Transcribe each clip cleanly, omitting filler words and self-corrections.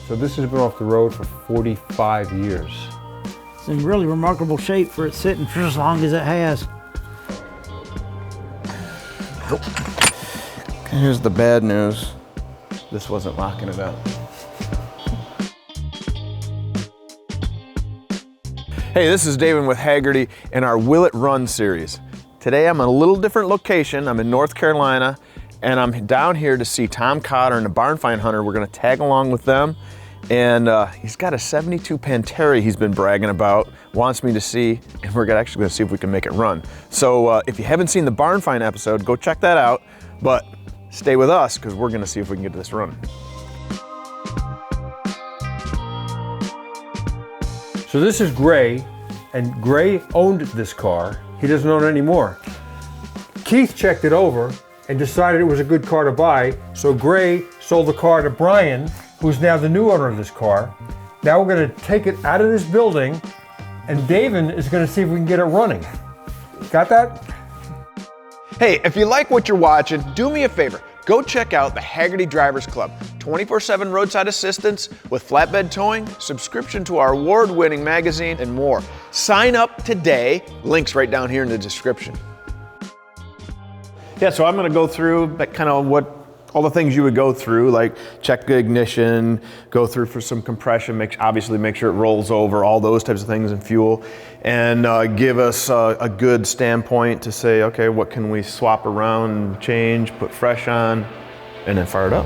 So this has been off the road for 45 years. It's in really remarkable shape for it sitting for as long as it has. Here's the bad news. This wasn't locking it up. Hey, this is David with Hagerty in our Will It Run series. Today I'm in a little different location. I'm in North Carolina, and I'm down here to see Tom Cotter and the Barn Find Hunter. We're gonna tag along with them. And he's got a 72 Pantera he's been bragging about, wants me to see, and we're actually gonna see if we can make it run. So if you haven't seen the Barn Find episode, go check that out, but stay with us because we're gonna see if we can get this running. So this is Gray, and Gray owned this car. He doesn't own it anymore. Keith checked it over and decided it was a good car to buy, so Gray sold the car to Brian, who's now the new owner of this car. Now we're gonna take it out of this building, and David is gonna see if we can get it running. Got that? Hey, if you like what you're watching, do me a favor. Go check out the Hagerty Drivers Club. 24/7 roadside assistance with flatbed towing, subscription to our award-winning magazine, and more. Sign up today. Links right down here in the description. Yeah, so I'm gonna go through kind of all the things you would go through, like check the ignition, go through for some compression, obviously make sure it rolls over, all those types of things, and fuel, and give us a good standpoint to say, okay, what can we swap around, change, put fresh on, and then fire it up.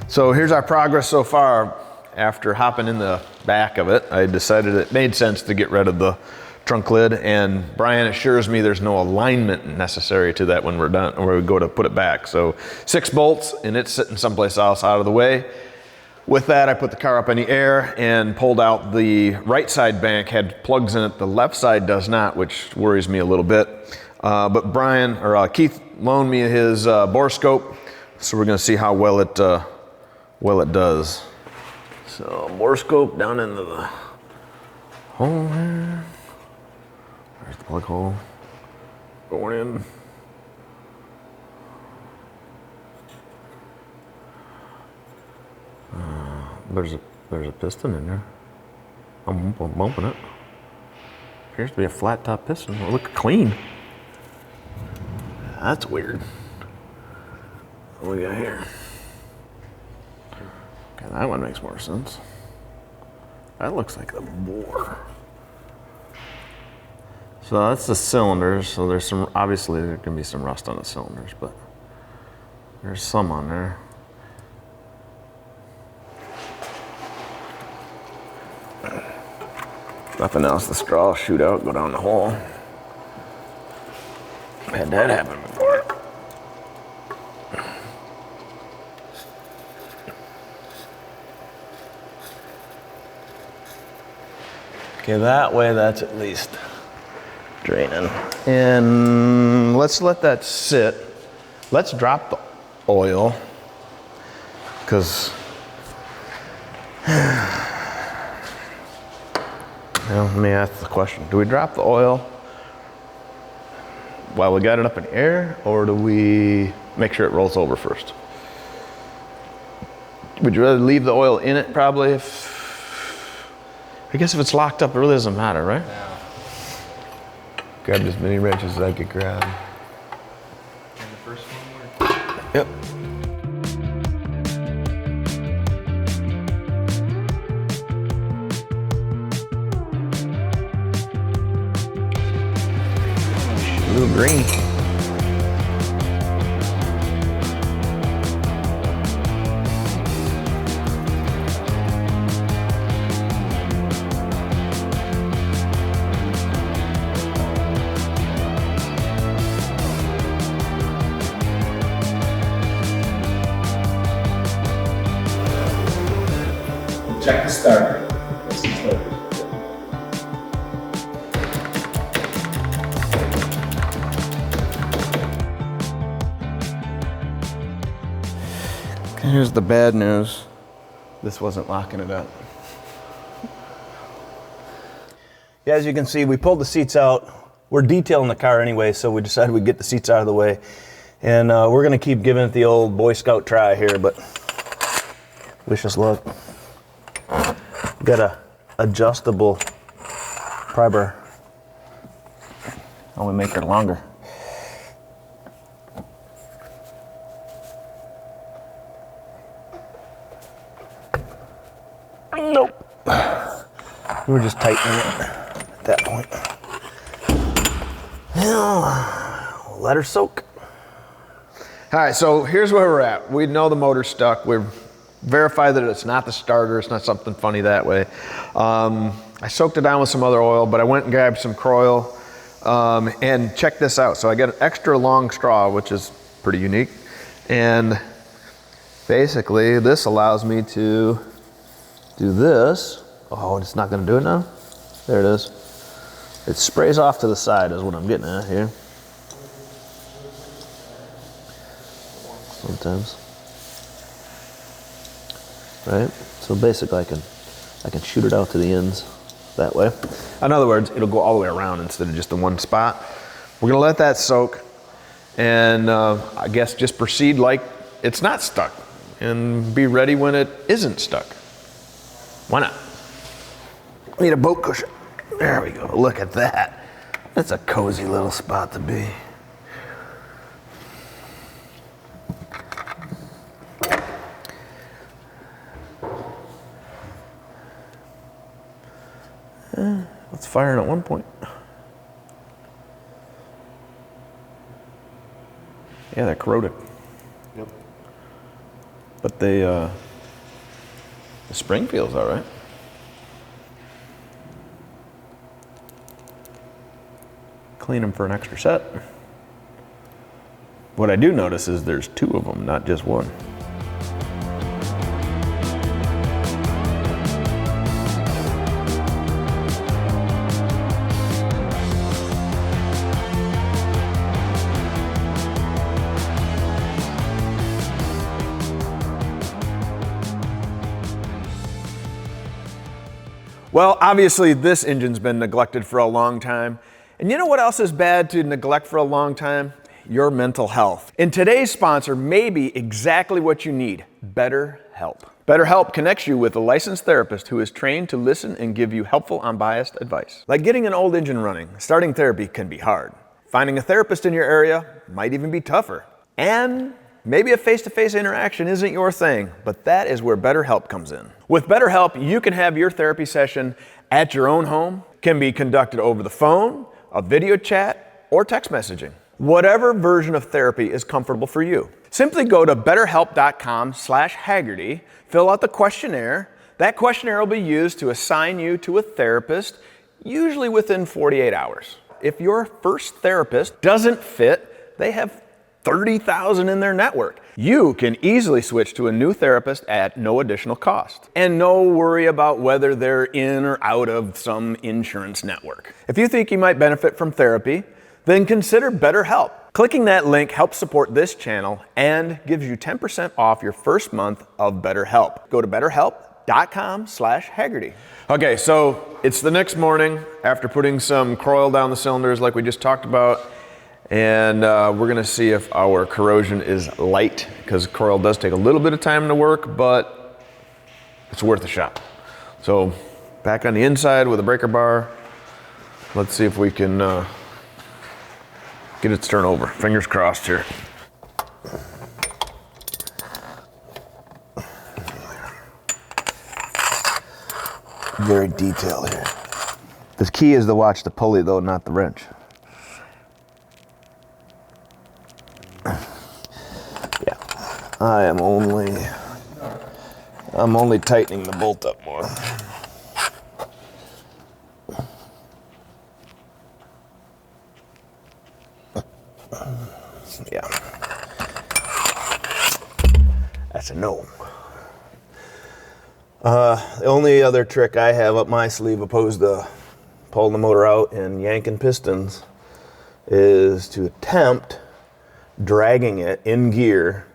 So here's our progress so far. After hopping in the back of it, I decided it made sense to get rid of the trunk lid, and Brian assures me there's no alignment necessary to that when we're done, or we go to put it back. So 6 bolts, and it's sitting someplace else out of the way. With that, I put the car up in the air and pulled out the right side bank, had plugs in it. The left side does not, which worries me a little bit. But Keith loaned me his bore scope, so we're gonna see how well it does. So bore scope down into the hole here. There's the plug hole. Going in. There's a piston in there. I'm bumping it. Appears to be a flat top piston. It'll look clean. That's weird. What we got here? Okay, that one makes more sense. That looks like the bore. So that's the cylinders. So obviously there's gonna be some rust on the cylinders, but there's some on there. Nothing else, the straw will shoot out, go down the hole. Had that happen before. Okay, that way that's at least draining. And let's let that sit. Let's drop the oil, because let me ask the question. Do we drop the oil while we got it up in the air, or do we make sure it rolls over first? Would you rather leave the oil in it probably? I guess if it's locked up, it really doesn't matter, right? Yeah. Grabbed as many wrenches as I could grab. And the first one worked. Yep. A little green. Check the starter. That's the starter. Here's the bad news. This wasn't locking it up. Yeah, as you can see, we pulled the seats out. We're detailing the car anyway, so we decided we'd get the seats out of the way. And we're gonna keep giving it the old Boy Scout try here, but wish us luck. Got a adjustable pry bar. Oh, we make her longer. Nope. We were just tightening it at that point. Now, let her soak. All right, so here's where we're at. We know the motor's stuck. We've verified that it's not the starter. It's not something funny that way. I soaked it down with some other oil, but I went and grabbed some Croil. And check this out. So I got an extra long straw, which is pretty unique. And basically, this allows me to do this. Oh, it's not gonna do it now? There it is. It sprays off to the side is what I'm getting at here. Sometimes. Right? So basically I can shoot it out to the ends that way. In other words, it'll go all the way around instead of just the one spot. We're gonna let that soak and I guess just proceed like it's not stuck and be ready when it isn't stuck. Why not? We need a boat cushion. There we go, look at that. That's a cozy little spot to be. It's firing at one point. Yeah, they're corroded. Yep. But the spring feels all right. Clean them for an extra set. What I do notice is there's two of them, not just one. Well, obviously this engine's been neglected for a long time. And you know what else is bad to neglect for a long time? Your mental health. And today's sponsor may be exactly what you need, BetterHelp. BetterHelp connects you with a licensed therapist who is trained to listen and give you helpful, unbiased advice. Like getting an old engine running, starting therapy can be hard. Finding a therapist in your area might even be tougher. And maybe a face-to-face interaction isn't your thing, but that is where BetterHelp comes in. With BetterHelp, you can have your therapy session at your own home, can be conducted over the phone, a video chat, or text messaging. Whatever version of therapy is comfortable for you. Simply go to betterhelp.com/Hagerty, fill out the questionnaire. That questionnaire will be used to assign you to a therapist, usually within 48 hours. If your first therapist doesn't fit, they have 30,000 in their network. You can easily switch to a new therapist at no additional cost. And no worry about whether they're in or out of some insurance network. If you think you might benefit from therapy, then consider BetterHelp. Clicking that link helps support this channel and gives you 10% off your first month of BetterHelp. Go to betterhelp.com/Hagerty. Okay, so it's the next morning after putting some Croil down the cylinders like we just talked about. And we're gonna see if our corrosion is light, because Croil does take a little bit of time to work, but it's worth a shot. So back on the inside with a breaker bar, let's see if we can get it to turn over. Fingers crossed here. Very detailed here. The key is to watch the pulley though, not the wrench. I'm only tightening the bolt up more. Yeah. That's a no. The only other trick I have up my sleeve opposed to pulling the motor out and yanking pistons is to attempt dragging it in gear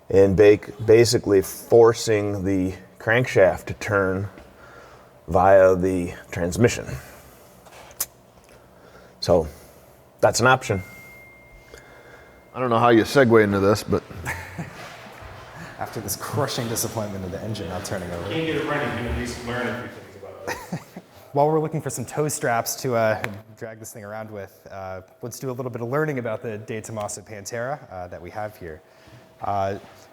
and basically forcing the crankshaft to turn via the transmission. So that's an option. I don't know how you segue into this, but After this crushing disappointment of the engine not turning over. Can't get it running, you can at least learn a few things about it. While we're looking for some tow straps to drag this thing around with, let's do a little bit of learning about the De Tomaso Pantera that we have here.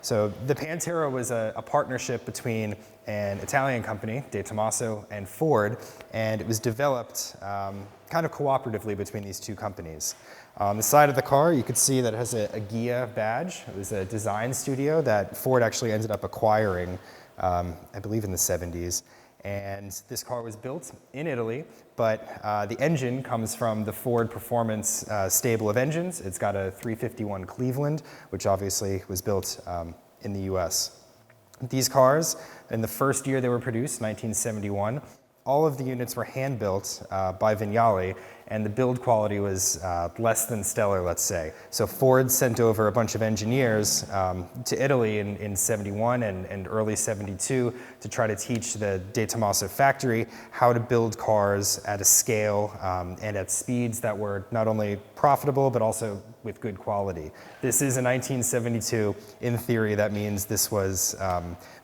So the Pantera was a partnership between an Italian company, De Tomaso, and Ford, and it was developed kind of cooperatively between these two companies. On the side of the car, you could see that it has a Ghia badge. It was a design studio that Ford actually ended up acquiring, I believe in the 70s. And this car was built in Italy, but the engine comes from the Ford Performance stable of engines. It's got a 351 Cleveland, which obviously was built in the US. These cars, in the first year they were produced, 1971, all of the units were hand-built by Vignale, and the build quality was less than stellar, let's say. So Ford sent over a bunch of engineers to Italy in 71 and early 72 to try to teach the De Tomaso factory how to build cars at a scale and at speeds that were not only profitable, but also with good quality. This is a 1972. In theory, that means this was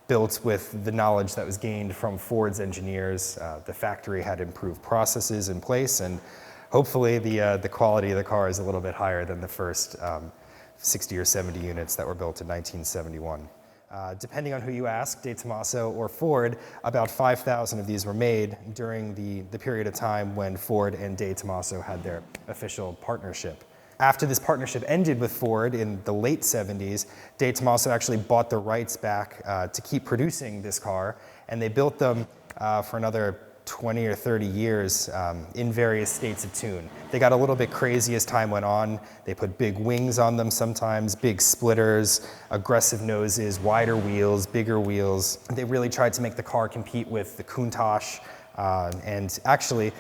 built with the knowledge that was gained from Ford's engineers. The factory had improved processes in place, and hopefully the quality of the car is a little bit higher than the first 60 or 70 units that were built in 1971. Depending on who you ask, De Tomaso or Ford, about 5,000 of these were made during the period of time when Ford and De Tomaso had their official partnership. After this partnership ended with Ford in the late 70s, De Tomaso actually bought the rights back to keep producing this car, and they built them for another 20 or 30 years in various states of tune. They got a little bit crazy as time went on. They put big wings on them sometimes, big splitters, aggressive noses, wider wheels, bigger wheels. They really tried to make the car compete with the Countach, and actually,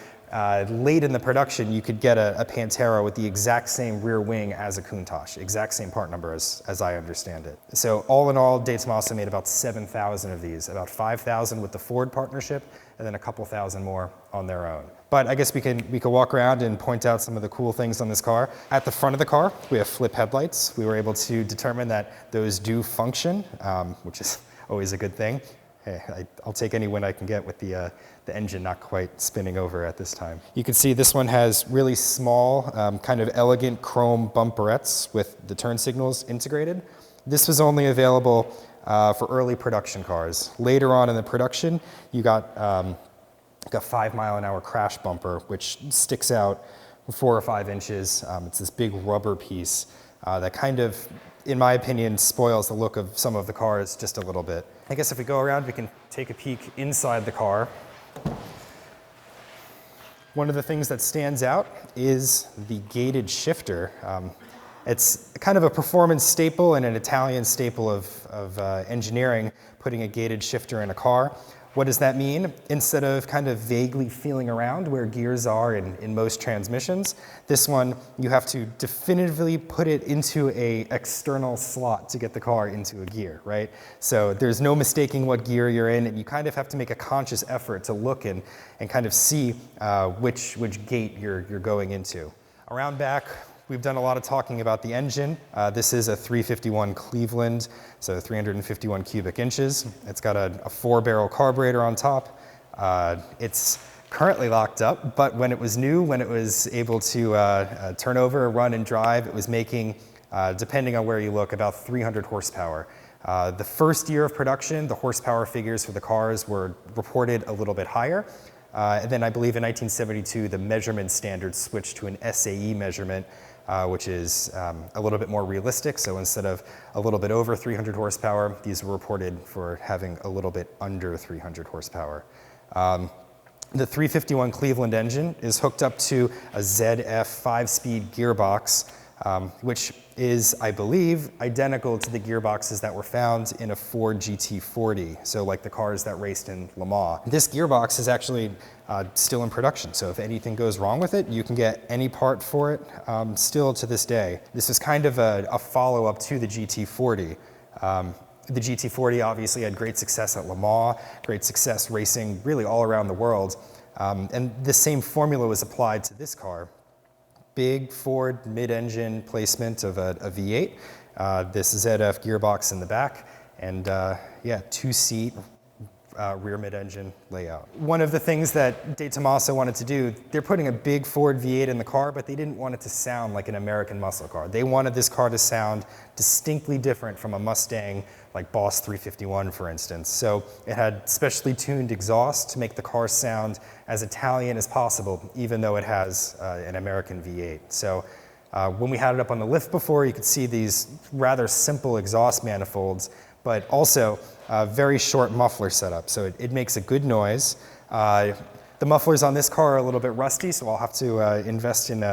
late in the production, you could get a Pantera with the exact same rear wing as a Countach, exact same part number as I understand it. So all in all, De Tomaso made about 7,000 of these, about 5,000 with the Ford partnership, and then a couple thousand more on their own. But I guess we can walk around and point out some of the cool things on this car. At the front of the car, we have flip headlights. We were able to determine that those do function, which is always a good thing. Hey, I'll take any win I can get with the engine not quite spinning over at this time. You can see this one has really small, kind of elegant chrome bumperettes with the turn signals integrated. This was only available for early production cars. Later on in the production, you got like a 5-mile-an-hour crash bumper, which sticks out 4 or 5 inches. It's this big rubber piece that kind of, in my opinion, spoils the look of some of the cars just a little bit. I guess if we go around, we can take a peek inside the car. One of the things that stands out is the gated shifter. It's kind of a performance staple and an Italian staple of engineering, putting a gated shifter in a car. What does that mean? Instead of kind of vaguely feeling around where gears are in most transmissions, this one, you have to definitively put it into a external slot to get the car into a gear, right? So there's no mistaking what gear you're in, and you kind of have to make a conscious effort to look and kind of see which gate you're going into. Around back, we've done a lot of talking about the engine. This is a 351 Cleveland, so 351 cubic inches. It's got a 4-barrel carburetor on top. It's currently locked up, but when it was new, when it was able to turn over, run, and drive, it was making, depending on where you look, about 300 horsepower. The first year of production, the horsepower figures for the cars were reported a little bit higher. And then I believe in 1972, the measurement standard switched to an SAE measurement, which is a little bit more realistic. So instead of a little bit over 300 horsepower, these were reported for having a little bit under 300 horsepower. The 351 Cleveland engine is hooked up to a ZF 5-speed gearbox, which is, I believe, identical to the gearboxes that were found in a Ford GT40, so like the cars that raced in Le Mans. This gearbox is actually still in production, so if anything goes wrong with it, you can get any part for it still to this day. This is kind of a follow-up to the GT40. The GT40 obviously had great success at Le Mans, great success racing really all around the world. And the same formula was applied to this car. Big Ford mid-engine placement of a V8, this ZF gearbox in the back, and yeah, 2-seat rear mid-engine layout. One of the things that De Tomaso wanted to do, they're putting a big Ford V8 in the car, but they didn't want it to sound like an American muscle car. They wanted this car to sound distinctly different from a Mustang like Boss 351, for instance. So it had specially tuned exhaust to make the car sound as Italian as possible, even though it has an American V8. So when we had it up on the lift before, you could see these rather simple exhaust manifolds, but also a very short muffler setup, so it makes a good noise. The mufflers on this car are a little bit rusty, so I'll have to invest in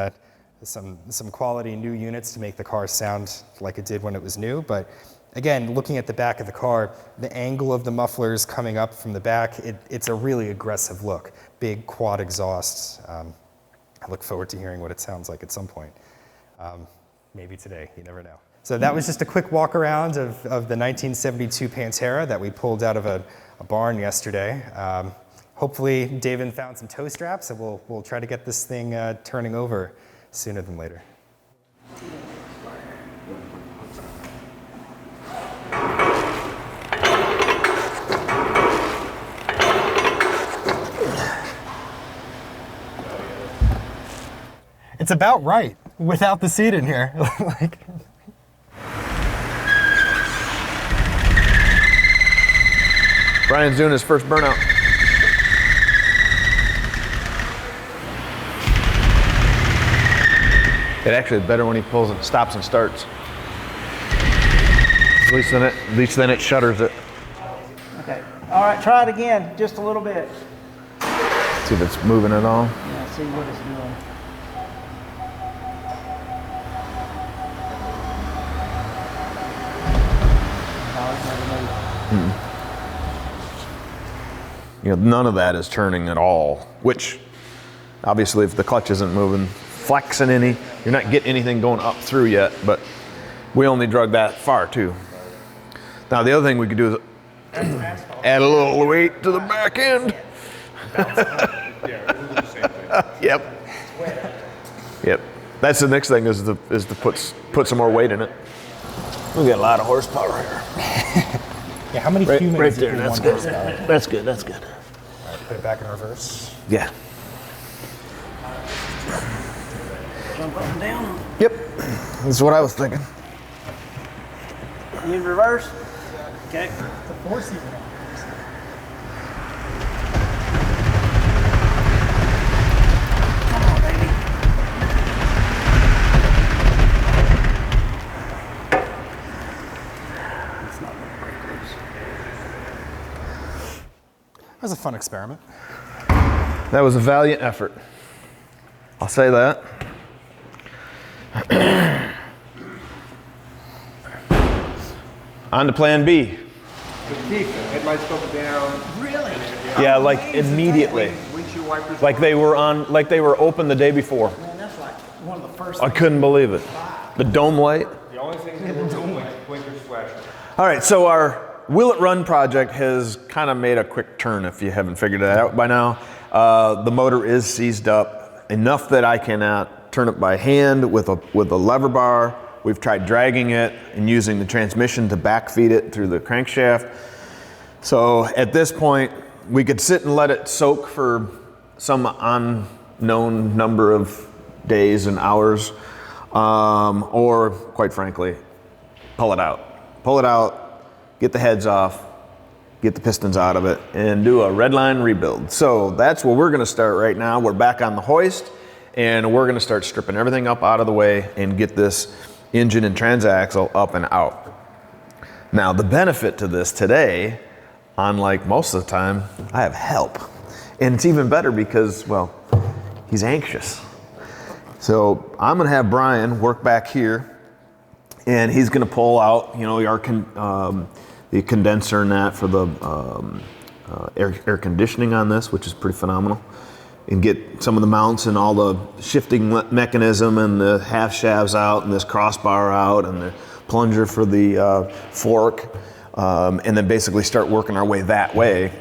some quality new units to make the car sound like it did when it was new. But again, looking at the back of the car, the angle of the mufflers coming up from the back, it's a really aggressive look. Big quad exhausts. I look forward to hearing what it sounds like at some point. Maybe today, you never know. So that was just a quick walk around of the 1972 Pantera that we pulled out of a barn yesterday. Hopefully David found some toe straps, and we'll try to get this thing turning over sooner than later. It's about right without the seat in here. Like, Brian's doing his first burnout. It actually is better when he pulls and stops and starts. At least then it shutters it. Okay. All right, try it again, just a little bit. See if it's moving at all. Yeah, see what it's doing. You know, none of that is turning at all, which obviously if the clutch isn't moving, flexing any, you're not getting anything going up through yet, but we only drug that far too. Now the other thing we could do is add a little weight to the back end. Yep. Yep. That's the next thing is to put some more weight in it. We got a lot of horsepower here. yeah, how many humans Right there, do that's one good. horsepower? That's good, that's good. All right, put it back in reverse. Yeah. Jump up and down. Yep, that's what I was thinking. In reverse. Okay. The four-seater. Come on, baby. It's not gonna break loose. That was a fun experiment. That was a valiant effort. I'll say that. On to plan B. Headlights go down. Really? Yeah, like immediately. Windshield wipers. Like they were open the day before. Man, that's like one of the first I couldn't believe it. The dome light. The only thing that were doing blinkers flashing. All right, so our Will It Run project has kind of made a quick turn if you haven't figured that out by now. The motor is seized up enough that I cannot turn it by hand with a lever bar. We've tried dragging it and using the transmission to backfeed it through the crankshaft. So at this point, we could sit and let it soak for some unknown number of days and hours, or quite frankly, pull it out. Pull it out, get the heads off, get the pistons out of it, and do a red line rebuild. So that's where we're gonna start right now. We're back on the hoist, and we're gonna start stripping everything up out of the way and get this engine and transaxle up and out. Now, the benefit to this today, unlike most of the time, I have help. And it's even better because, well, he's anxious. So I'm gonna have Brian work back here, and he's gonna pull out, the condenser and that for the air conditioning on this, which is pretty phenomenal. and get some of the mounts and all the shifting mechanism and the half shafts out and this crossbar out and the plunger for the fork, and then basically start working our way that way.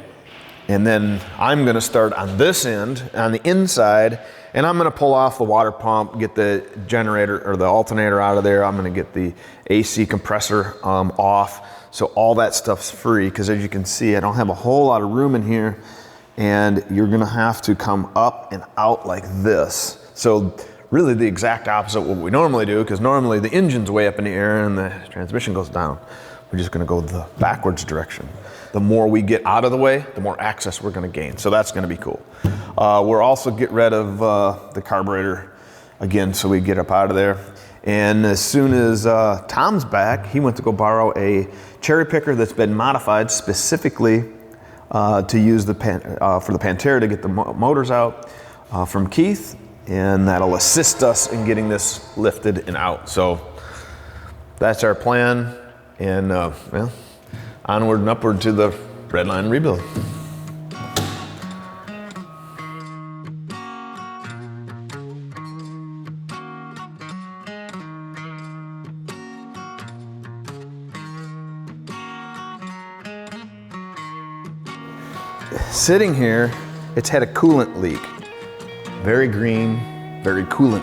And then I'm gonna start on this end, on the inside, and I'm gonna pull off the water pump, get the generator or the alternator out of there. I'm gonna get the AC compressor off, so all that stuff's free, because as you can see, I don't have a whole lot of room in here, and you're gonna have to come up and out like this. So really the exact opposite of what we normally do, because normally the engine's way up in the air and the transmission goes down. We're just gonna go the backwards direction. The more we get out of the way, the more access we're gonna gain. So that's gonna be cool. We're also get rid of the carburetor again, so we get up out of there. And as soon as Tom's back, he went to go borrow a cherry picker that's been modified specifically to use for the Pantera to get the motors out from Keith, and that'll assist us in getting this lifted and out. So that's our plan, and well, onward and upward to the red line rebuild. Sitting here, it's had a coolant leak. Very green, very coolant.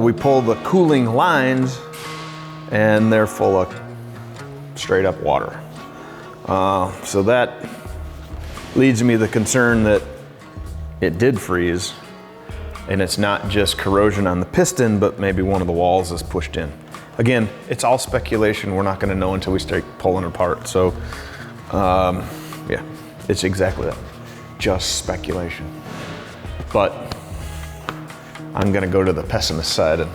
We pull the cooling lines and they're full of straight up water. So that leads me to the concern that it did freeze, and it's not just corrosion on the piston, but maybe one of the walls is pushed in. Again, it's all speculation. We're not gonna know until we start pulling it apart. So yeah, it's exactly that, just speculation. But I'm gonna go to the pessimist side and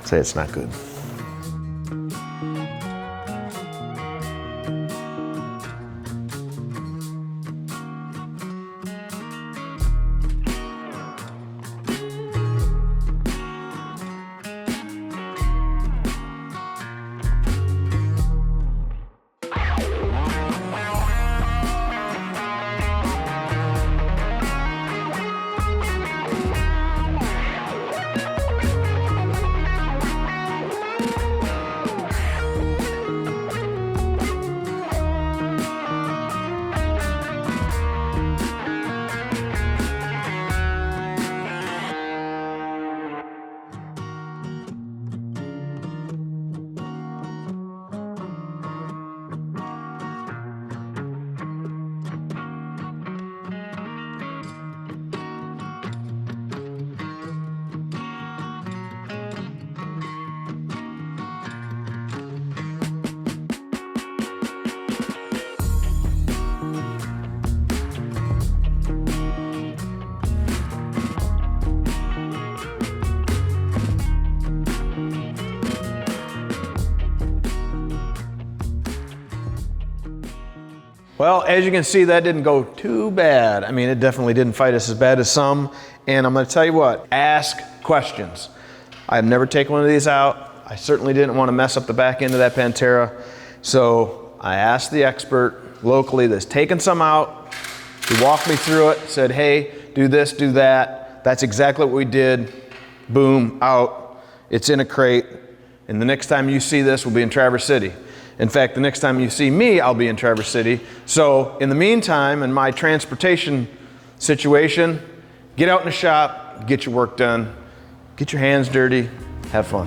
say it's not good. Well, as you can see, that didn't go too bad. I mean, it definitely didn't fight us as bad as some. And I'm gonna tell you what, ask questions. I've never taken one of these out. I certainly didn't want to mess up the back end of that Pantera. So I asked the expert locally that's taken some out. He walked me through it, said, hey, do this, do that. That's exactly what we did. Boom, out. It's in a crate. And the next time you see this, we'll be in Traverse City. In fact, the next time you see me, I'll be in Traverse City. So in the meantime, in my transportation situation, get out in the shop, get your work done, get your hands dirty, have fun.